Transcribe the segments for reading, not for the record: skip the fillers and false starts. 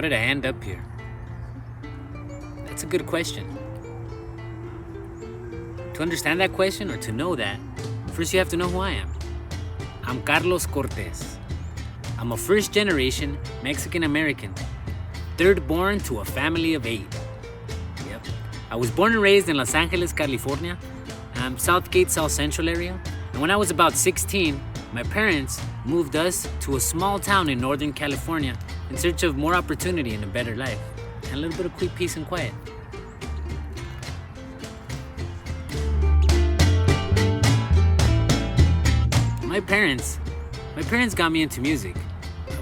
did I end up here? That's a good question. To understand that question or to know that, first you have to know who I am. I'm Carlos Cortez. I'm a first-generation Mexican-American, third born to a family of 8. Yep. I was born and raised in Los Angeles, California, Southgate, South Central area. And when I was about 16, my parents moved us to a small town in Northern California in search of more opportunity and a better life, and a little bit of quick peace and quiet. My parents got me into music,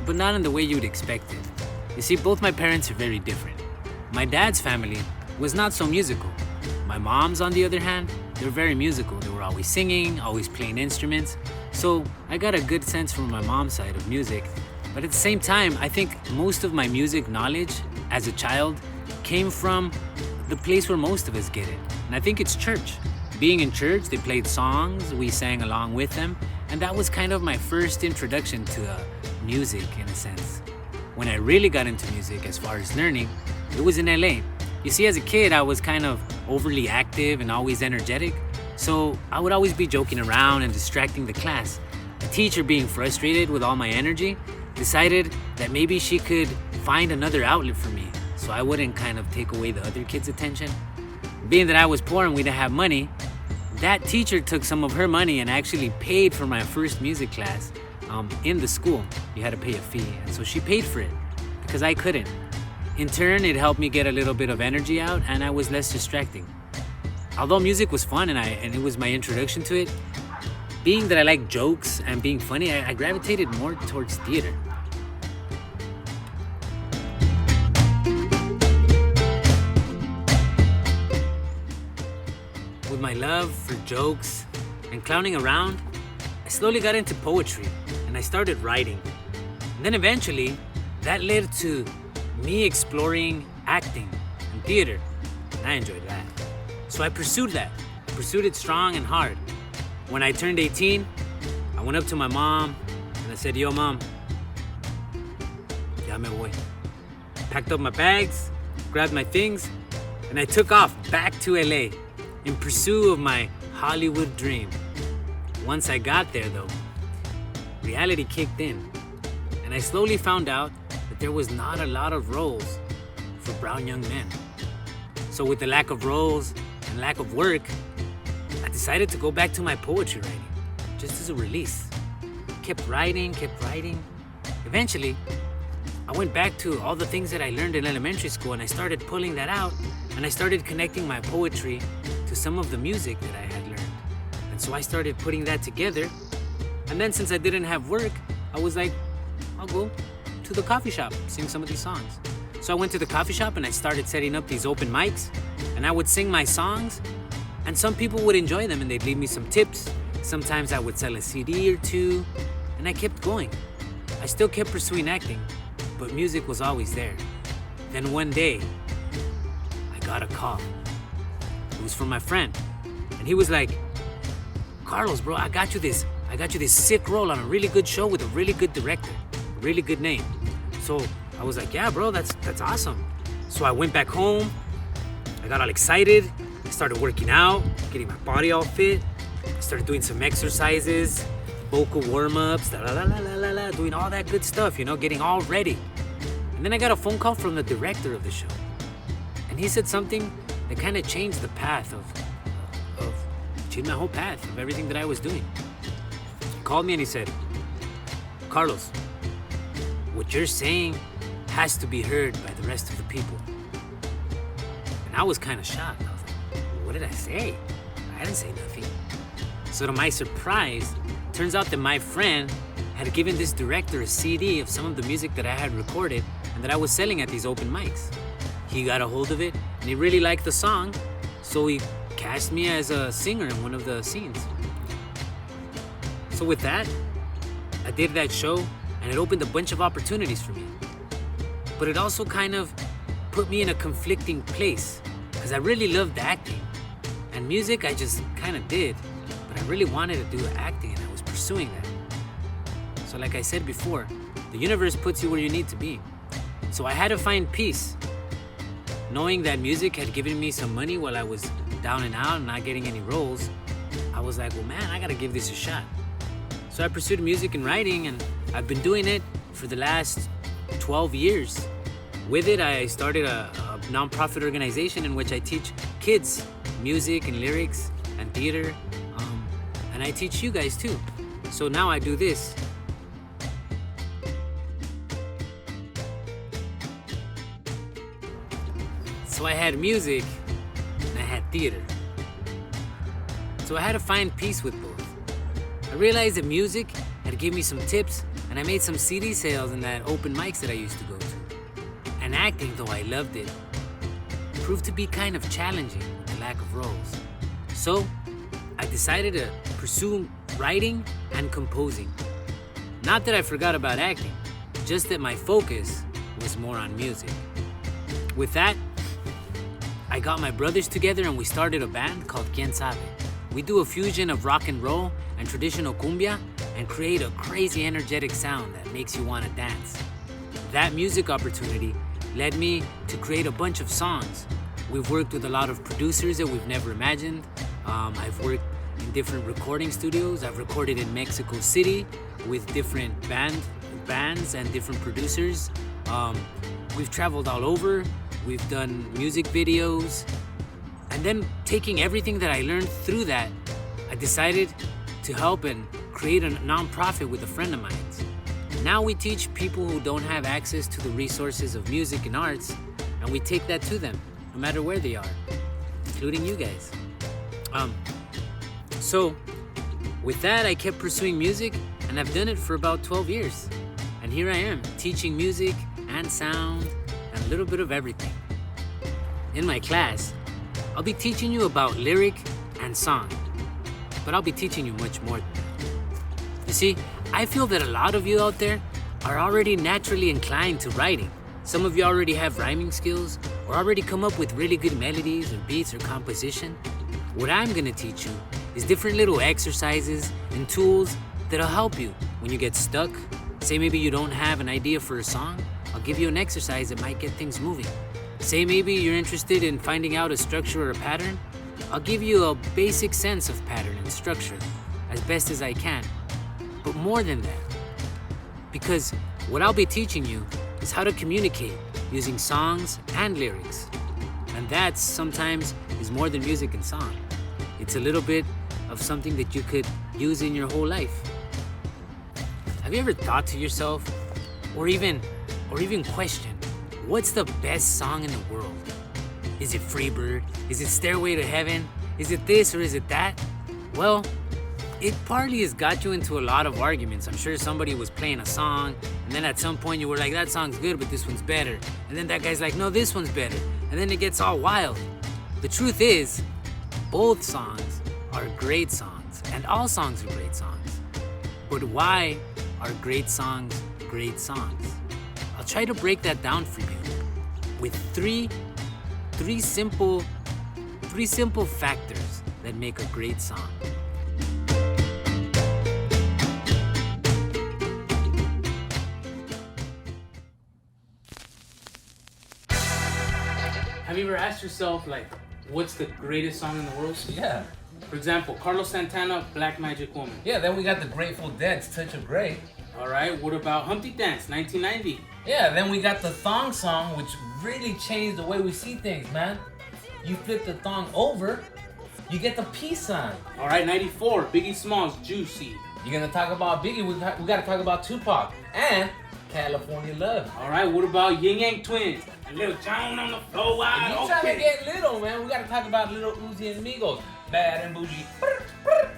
but not in the way you would expect it. You see, both my parents are very different. My dad's family was not so musical. My mom's, on the other hand, they were very musical. They were always singing, always playing instruments. So I got a good sense from my mom's side of music. But at the same time, I think most of my music knowledge as a child came from the place where most of us get it. And I think it's church. Being in church, they played songs, we sang along with them. And that was kind of my first introduction to music, in a sense. When I really got into music as far as learning, it was in LA. You see, as a kid, I was kind of overly active and always energetic. So I would always be joking around and distracting the class. The teacher, being frustrated with all my energy, decided that maybe she could find another outlet for me so I wouldn't kind of take away the other kids' attention. Being that I was poor and we didn't have money, that teacher took some of her money and actually paid for my first music class in the school. You had to pay a fee, and so she paid for it because I couldn't. In turn, it helped me get a little bit of energy out, and I was less distracting. Although music was fun and it was my introduction to it, being that I like jokes and being funny, I gravitated more towards theater. With my love for jokes and clowning around, I slowly got into poetry and I started writing. And then eventually, that led to me exploring acting and theater, and I enjoyed that. So I pursued that. I pursued it strong and hard. When I turned 18, I went up to my mom and I said, "Yo, Mom, ya me voy." Packed up my bags, grabbed my things, and I took off back to LA in pursuit of my Hollywood dream. Once I got there, though, reality kicked in, and I slowly found out that there was not a lot of roles for brown young men. So with the lack of roles and lack of work, I decided to go back to my poetry writing, just as a release. Kept writing. Eventually, I went back to all the things that I learned in elementary school, and I started pulling that out, and I started connecting my poetry to some of the music that I had learned. And so I started putting that together. And then since I didn't have work, I was like, I'll go to the coffee shop, sing some of these songs. So I went to the coffee shop and I started setting up these open mics, and I would sing my songs, and some people would enjoy them and they'd leave me some tips. Sometimes I would sell a CD or two, and I kept going. I still kept pursuing acting, but music was always there. Then one day, I got a call. It was from my friend, and he was like, "Carlos, bro, I got you this sick role on a really good show with a really good director, a really good name." So I was like, "Yeah, bro, that's awesome." So I went back home. I got all excited. I started working out, getting my body all fit. I started doing some exercises, vocal warm-ups, doing all that good stuff, getting all ready. And then I got a phone call from the director of the show, and he said something that kind of changed the path changed my whole path of everything that I was doing. He called me and he said, "Carlos, what you're saying has to be heard by the rest of the people." And I was kind of shocked. I was like, "What did I say? I didn't say nothing." So to my surprise, turns out that my friend had given this director a CD of some of the music that I had recorded and that I was selling at these open mics. He got a hold of it and he really liked the song, so he cast me as a singer in one of the scenes. So with that, I did that show, and it opened a bunch of opportunities for me. But it also kind of put me in a conflicting place, because I really loved acting. And music I just kind of did, but I really wanted to do acting, and I was pursuing that. So like I said before, the universe puts you where you need to be. So I had to find peace. Knowing that music had given me some money while I was down and out and not getting any roles, I was like, well, man, I gotta give this a shot. So I pursued music and writing, and I've been doing it for the last 12 years. With it, I started a nonprofit organization in which I teach kids music and lyrics and theater, and I teach you guys too. So now I do this. So I had music and I had theater. So I had to find peace with both. I realized that music had given me some tips, and I made some CD sales and that open mics that I used to go to. And acting, though I loved it, proved to be kind of challenging with the lack of roles. So I decided to pursue writing and composing. Not that I forgot about acting, just that my focus was more on music. With that, I got my brothers together and we started a band called Quien Sabe. We do a fusion of rock and roll and traditional cumbia and create a crazy energetic sound that makes you want to dance. That music opportunity led me to create a bunch of songs. We've worked with a lot of producers that we've never imagined. I've worked in different recording studios. I've recorded in Mexico City with different bands and different producers. We've traveled all over. We've done music videos. And then taking everything that I learned through that, I decided to help and create a nonprofit with a friend of mine. Now we teach people who don't have access to the resources of music and arts, and we take that to them, no matter where they are, including you guys. So with that, I kept pursuing music, and I've done it for about 12 years. And here I am, teaching music and sound and a little bit of everything. In my class, I'll be teaching you about lyric and song, but I'll be teaching you much more than that. You see, I feel that a lot of you out there are already naturally inclined to writing. Some of you already have rhyming skills or already come up with really good melodies or beats or composition. What I'm gonna teach you is different little exercises and tools that'll help you when you get stuck. Say maybe you don't have an idea for a song, I'll give you an exercise that might get things moving. Say maybe you're interested in finding out a structure or a pattern, I'll give you a basic sense of pattern and structure as best as I can. But more than that, because what I'll be teaching you is how to communicate using songs and lyrics. And that sometimes is more than music and song. It's a little bit of something that you could use in your whole life. Have you ever thought to yourself, or even questioned, what's the best song in the world? Is it Freebird? Is it Stairway to Heaven? Is it this or is it that? Well, it partly has got you into a lot of arguments. I'm sure somebody was playing a song, and then at some point you were like, that song's good, but this one's better. And then that guy's like, no, this one's better. And then it gets all wild. The truth is, both songs are great songs, and all songs are great songs. But why are great songs great songs? I'll try to break that down for you with three simple factors that make a great song. Have you ever asked yourself, like, what's the greatest song in the world? Yeah. For example, Carlos Santana, Black Magic Woman. Yeah, then we got the Grateful Dead's Touch of Grey. All right, what about Humpty Dance, 1990? Yeah, then we got the thong song, which really changed the way we see things, man. You flip the thong over, you get the peace sign. All right, 94, Biggie Smalls, Juicy. You're gonna talk about Biggie, we gotta talk about Tupac and California Love. All right, what about Yin Yang Twins? And Lil Jon on the floor, wide You trying to get little, man. We gotta talk about Little Uzi and Migos. Bad and bougie.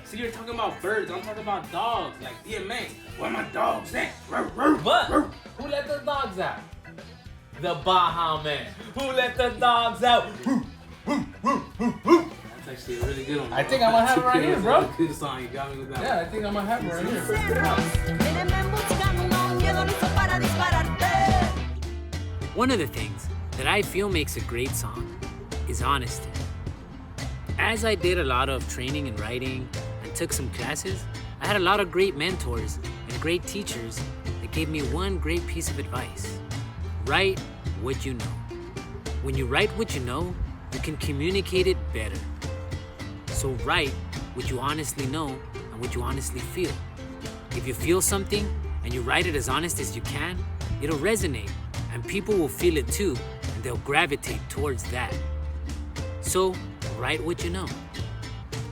See, you're talking about birds, I'm talking about dogs, like DMX. Where my dogs at? But who let the dogs out? The Baja Man. Who let the dogs out? That's actually a really good one. I think I'm gonna have it right here, bro. That's a good song, you got me with that. Yeah, I think I'm gonna have it right here. One of the things that I feel makes a great song is honesty. As I did a lot of training and writing and took some classes, I had a lot of great mentors and great teachers that gave me one great piece of advice. Write what you know. When you write what you know, you can communicate it better. So write what you honestly know and what you honestly feel. If you feel something and you write it as honest as you can, it'll resonate and people will feel it too, and they'll gravitate towards that. So write what you know.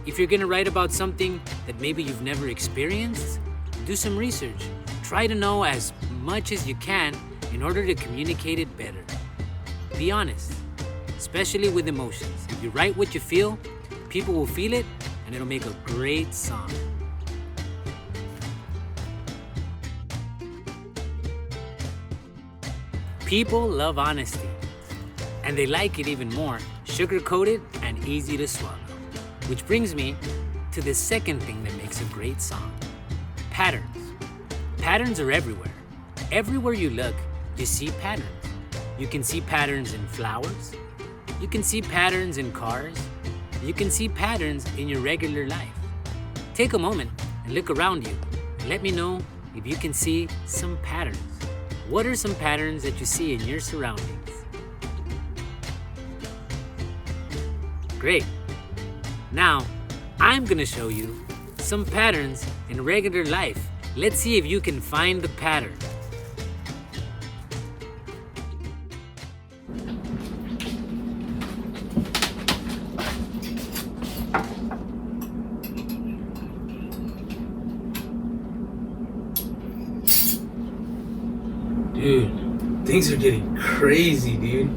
If you're gonna write about something that maybe you've never experienced, do some research. Try to know as much as you can in order to communicate it better. Be honest, especially with emotions. If you write what you feel, people will feel it and it'll make a great song. People love honesty, and they like it even more sugar-coated and easy to swallow. Which brings me to the second thing that makes a great song: patterns. Patterns are everywhere. Everywhere you look, you see patterns. You can see patterns in flowers. You can see patterns in cars. You can see patterns in your regular life. Take a moment and look around you and let me know if you can see some patterns. What are some patterns that you see in your surroundings? Great. Now, I'm gonna show you some patterns in regular life. Let's see if you can find the pattern. Dude, things are getting crazy, dude.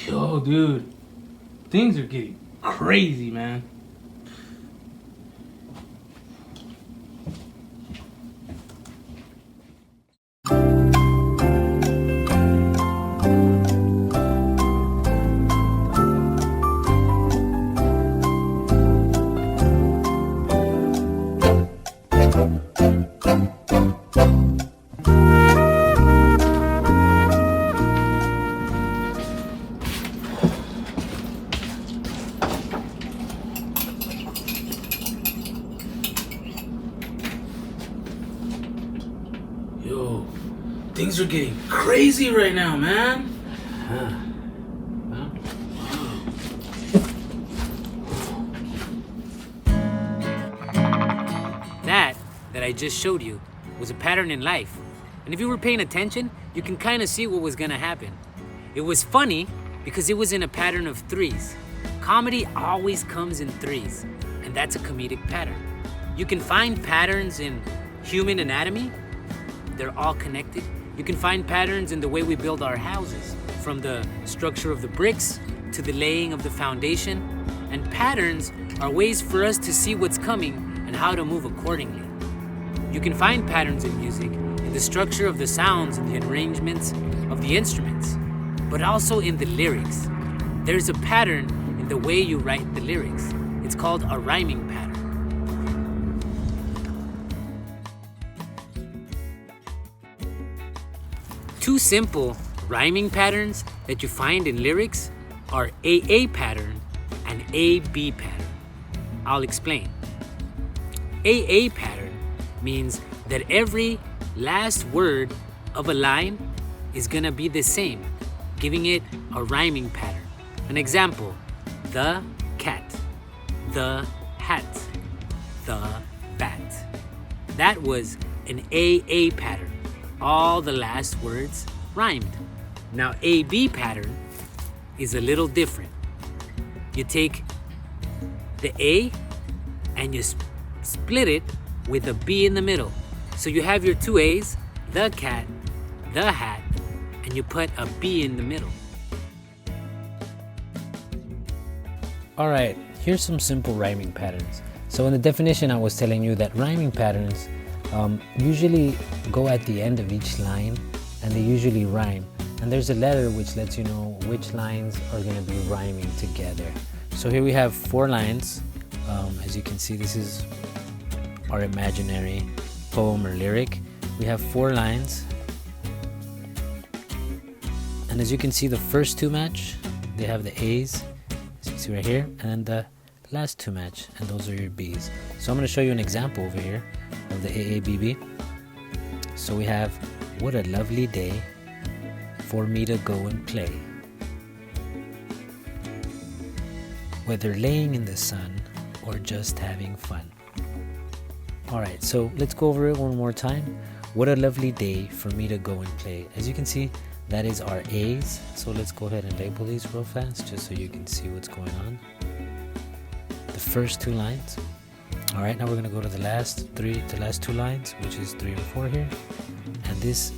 Yo, dude, things are getting crazy, man. Yo, things are getting crazy right now, man. That I just showed you was a pattern in life. And if you were paying attention, you can kind of see what was gonna happen. It was funny because it was in a pattern of threes. Comedy always comes in threes, and that's a comedic pattern. You can find patterns in human anatomy. They're all connected. You can find patterns in the way we build our houses, from the structure of the bricks to the laying of the foundation. And patterns are ways for us to see what's coming and how to move accordingly. You can find patterns in music, in the structure of the sounds and the arrangements of the instruments, but also in the lyrics. There's a pattern in the way you write the lyrics. It's called a rhyming pattern. Two simple rhyming patterns that you find in lyrics are AA pattern and AB pattern. I'll explain. AA pattern means that every last word of a line is gonna be the same, giving it a rhyming pattern. An example: the cat, the hat, the bat. That was an AA pattern. All the last words rhymed. Now AB pattern is a little different. You take the A and you split it with a B in the middle. So you have your two A's, the cat, the hat, and you put a B in the middle. All right, here's some simple rhyming patterns. So in the definition, I was telling you that rhyming patterns usually go at the end of each line, and they usually rhyme. And there's a letter which lets you know which lines are gonna be rhyming together. So here we have 4 lines. As you can see, this is our imaginary poem or lyric. We have 4 lines. And as you can see, the first 2 match. They have the A's, as you can see right here, and the last 2 match, and those are your B's. So I'm going to show you an example over here of the AABB. So we have, what a lovely day for me to go and play. Whether laying in the sun or just having fun. Alright, so let's go over it one more time. What a lovely day for me to go and play. As you can see, that is our A's. So let's go ahead and label these real fast just so you can see what's going on. The first 2 lines. Alright, now we're going to go to the last 2 lines, which is 3 and 4 here. And this,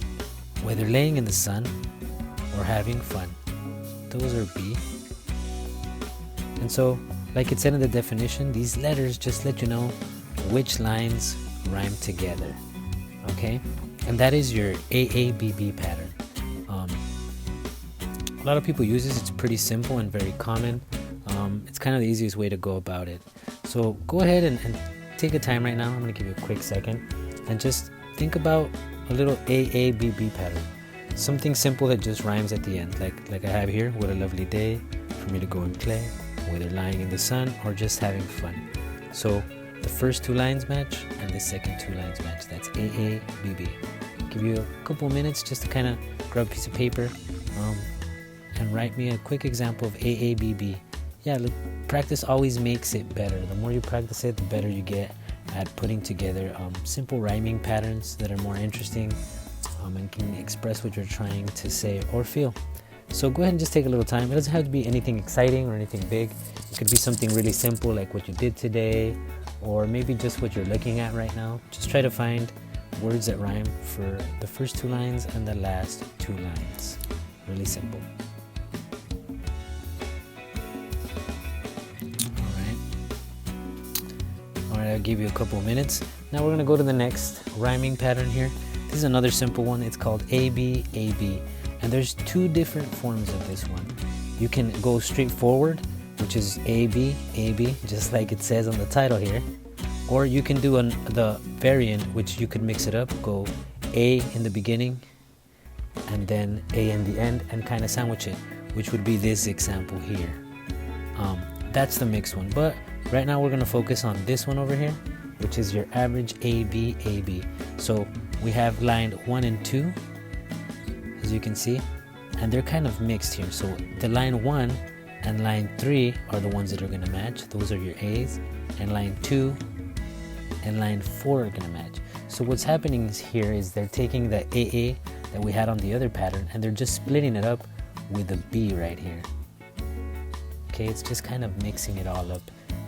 whether laying in the sun or having fun. Those are B. And so, like it said in the definition, these letters just let you know which lines rhyme together. Okay? And that is your AABB pattern. A lot of people use this. It's pretty simple and very common. It's kind of the easiest way to go about it. So go ahead and take a time right now. I'm going to give you a quick second and just think about a little AABB pattern. Something simple that just rhymes at the end, like I have here. What a lovely day for me to go and play, whether lying in the sun or just having fun. So the first 2 lines match and the second 2 lines match. That's AABB. Give you a couple minutes just to kind of grab a piece of paper and write me a quick example of AABB. Yeah, look, practice always makes it better. The more you practice it, the better you get at putting together simple rhyming patterns that are more interesting and can express what you're trying to say or feel. So go ahead and just take a little time. It doesn't have to be anything exciting or anything big. It could be something really simple like what you did today, or maybe just what you're looking at right now. Just try to find words that rhyme for the first 2 lines and the last 2 lines. Really simple. Alright, I'll give you a couple of minutes. Now we're going to go to the next rhyming pattern here. This is another simple one. It's called ABAB. And there's 2 different forms of this one. You can go straight forward, which is AB, AB, just like it says on the title here. Or you can do the variant, which you could mix it up. Go A in the beginning and then A in the end and kind of sandwich it, which would be this example here. That's the mixed one. But right now we're going to focus on this one over here, which is your average ABAB. So we have line 1 and 2, as you can see, and they're kind of mixed here. So the line 1 and line 3 are the ones that are going to match. Those are your A's. And line 2 and line 4 are going to match. So what's happening here is they're taking the AA that we had on the other pattern and they're just splitting it up with the B right here. Okay, it's just kind of mixing it all up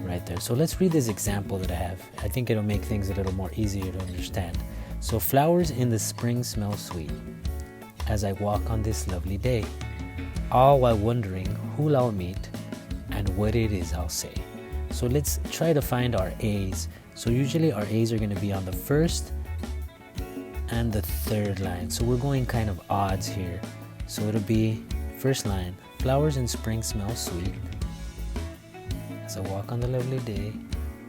right there. So let's read this example that I have. I think it'll make things a little more easier to understand. So flowers in the spring smell sweet as I walk on this lovely day, all while wondering who I'll meet and what it is I'll say. So let's try to find our A's. So usually our A's are going to be on the first and the third line. So we're going kind of odds here. So it'll be first line, flowers in spring smell sweet as I walk on the lovely day,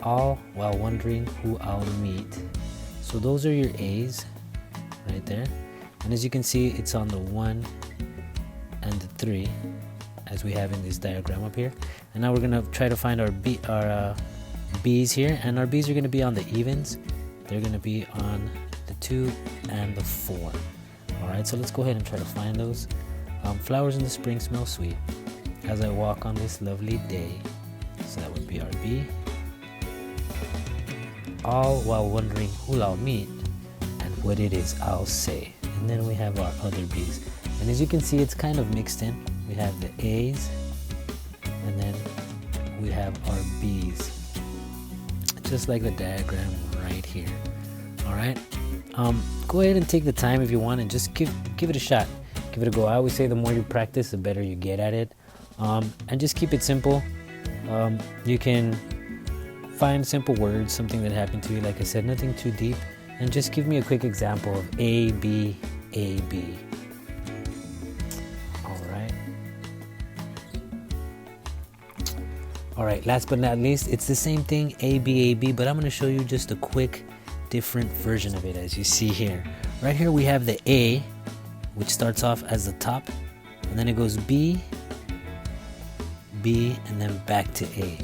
all while wondering who I'll meet. So those are your A's right there. And as you can see, it's on the 1 and the 3 as we have in this diagram up here. And now we're going to try to find our B's here, and our B's are going to be on the evens. They're going to be on the 2 and the 4. Alright, so let's go ahead and try to find those. Flowers in the spring smell sweet as I walk on this lovely day. So that would be our B. All while wondering who I'll meet and what it is I'll say. And then we have our other B's. And as you can see, it's kind of mixed in. We have the A's and then we have our B's. Just like the diagram right here. Alright. Go ahead and take the time if you want and just give it a shot. Give it a go. I always say the more you practice, the better you get at it. And just keep it simple. You can find simple words, something that happened to you, like I said, nothing too deep. And just give me a quick example of A, B, A, B. Alright. All right, last but not least, it's the same thing, aabb, but I'm going to show you just a quick different version of it, as you see here. Right here we have the A, which starts off as the top, and then it goes B, B, and then back to A.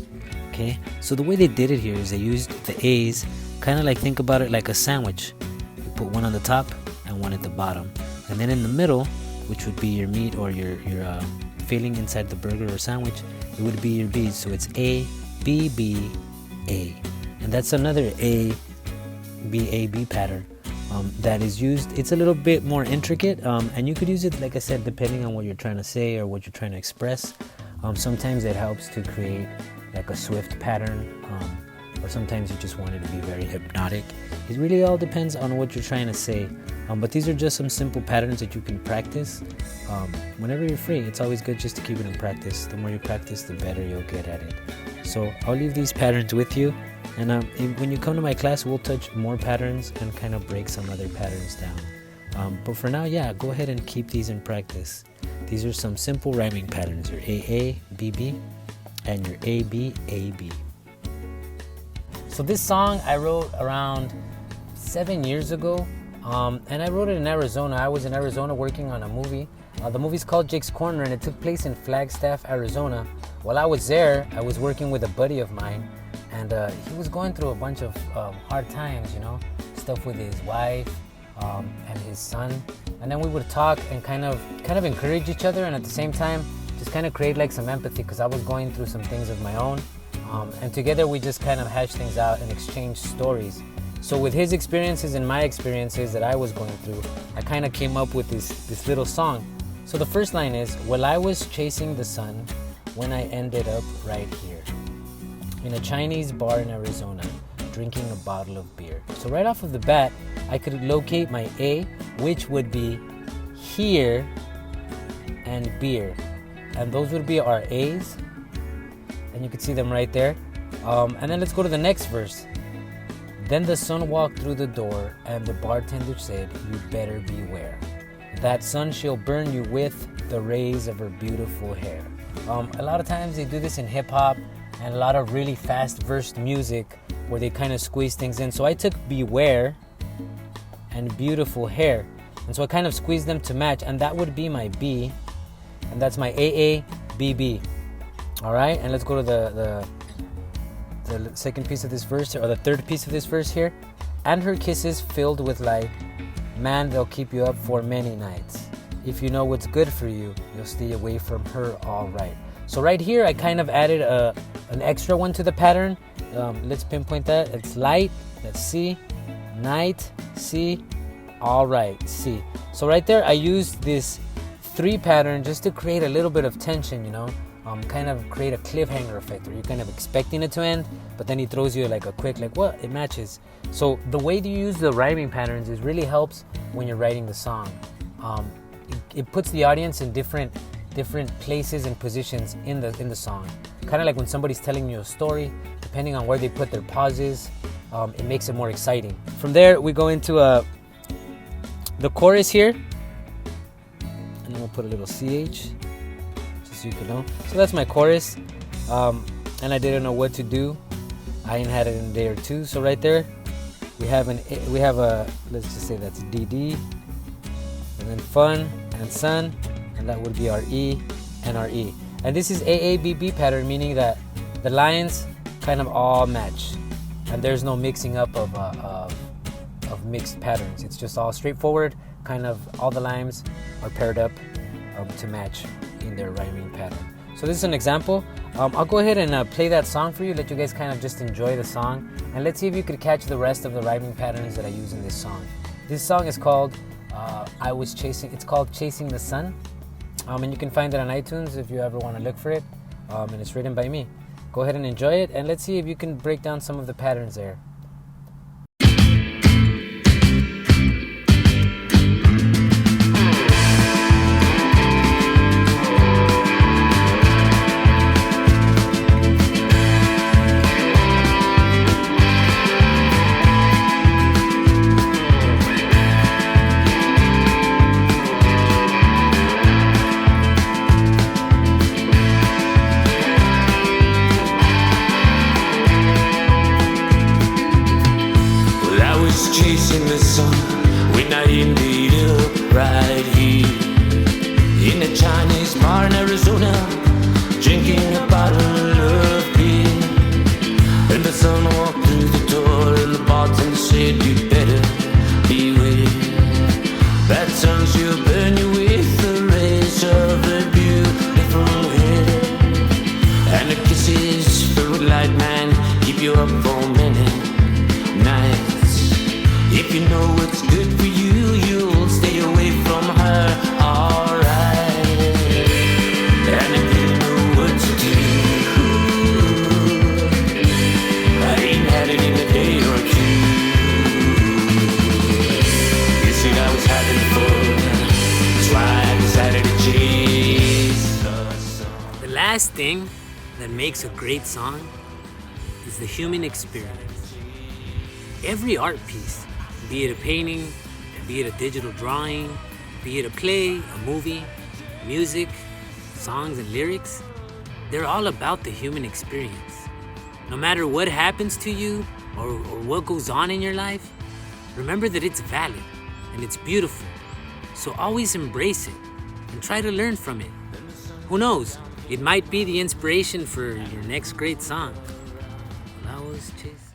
Okay, so the way they did it here is they used the A's, kind of like, think about it like a sandwich. You put one on the top and one at the bottom, and then in the middle, which would be your meat or your filling inside the burger or sandwich, it would be your B's. So it's A, B, B, A, and that's another A, B, A, B pattern that is used. It's a little bit more intricate, and you could use it, like I said, depending on what you're trying to say or what you're trying to express. Sometimes it helps to create like a swift pattern, or sometimes you just want it to be very hypnotic. It really all depends on what you're trying to say. But these are just some simple patterns that you can practice whenever you're free. It's always good just to keep it in practice. The more you practice, the better you'll get at it. So I'll leave these patterns with you, and when you come to my class, we'll touch more patterns and kind of break some other patterns down. But for now, yeah, go ahead and keep these in practice. These are some simple rhyming patterns, your AA, BB, and your AB, AB. So this song I wrote around 7 years ago, and I wrote it in Arizona. I was in Arizona working on a movie. The movie's called Jake's Corner, and it took place in Flagstaff, Arizona. While I was there, I was working with a buddy of mine, and he was going through a bunch of hard times, you know, stuff with his wife and his son. And then we would talk and kind of encourage each other, and at the same time just kind of create like some empathy, because I was going through some things of my own, and together we just kind of hashed things out and exchanged stories. So with his experiences and my experiences that I was going through, I kind of came up with this little song. So the first line is, well, I was chasing the sun when I ended up right here in a Chinese bar in Arizona, drinking a bottle of beer. So right off of the bat, I could locate my A, which would be here and beer. And those would be our A's. And you can see them right there. And then let's go to the next verse. Then the sun walked through the door, and the bartender said, you better beware. That sun she'll burn you with the rays of her beautiful hair. A lot of times they do this in hip hop and a lot of really fast versed music where they kind of squeeze things in. So I took beware and beautiful hair, and so I kind of squeezed them to match, and that would be my B, and that's my AABB. All right, and let's go to the second piece of this verse, or the third piece of this verse here. And her kisses filled with light, man, they'll keep you up for many nights. If you know what's good for you, you'll stay away from her, all right. So right here, I kind of added an extra one to the pattern. Let's pinpoint that. It's light, that's C, night, C, all right, C. So right there, I used this 3 pattern just to create a little bit of tension, you know, kind of create a cliffhanger effect, where you're kind of expecting it to end, but then he throws you like a quick, like, what? It matches. So the way you use the rhyming patterns is really helps when you're writing the song. It puts the audience in different places and positions in the song. Kind of like when somebody's telling you a story, depending on where they put their pauses, it makes it more exciting. From there, we go into the chorus here, and then we'll put a little CH, just so you can know. So that's my chorus, and I didn't know what to do. I ain't had it in a day or two. So right there, we have a let's just say that's DD, and then fun and sun, and that would be our E and our E. And this is AABB pattern, meaning that the lines kind of all match, and there's no mixing up of mixed patterns. It's just all straightforward. Kind of all the lines are paired up to match in their rhyming pattern. So this is an example. I'll go ahead and play that song for you, let you guys kind of just enjoy the song, and let's see if you could catch the rest of the rhyming patterns that I use in this song. This song is called it's called Chasing the Sun, and you can find it on iTunes if you ever want to look for it, and it's written by me. Go ahead and enjoy it, and let's see if you can break down some of the patterns there. in Arizona, drinking a bottle of beer. And the son walked through the door, and the bartender said, "You'd better beware. That sun she'll burn you with the rays of her beautiful hair. And the kisses filled with light, man, keep you up for many nights. If you know what's good for you, you'll stay away from her, alright. And if you know what to do, I ain't had it in a day or two. You see, I was having fun, that's why I decided to chase the sun. The last thing that makes a great song is the human experience. Every art piece, be it a painting, be it a digital drawing, be it a play, a movie, music, songs and lyrics, they're all about the human experience. No matter what happens to you or what goes on in your life, remember that it's valid and it's beautiful. So always embrace it and try to learn from it. Who knows? It might be the inspiration for your next great song. Flowers chase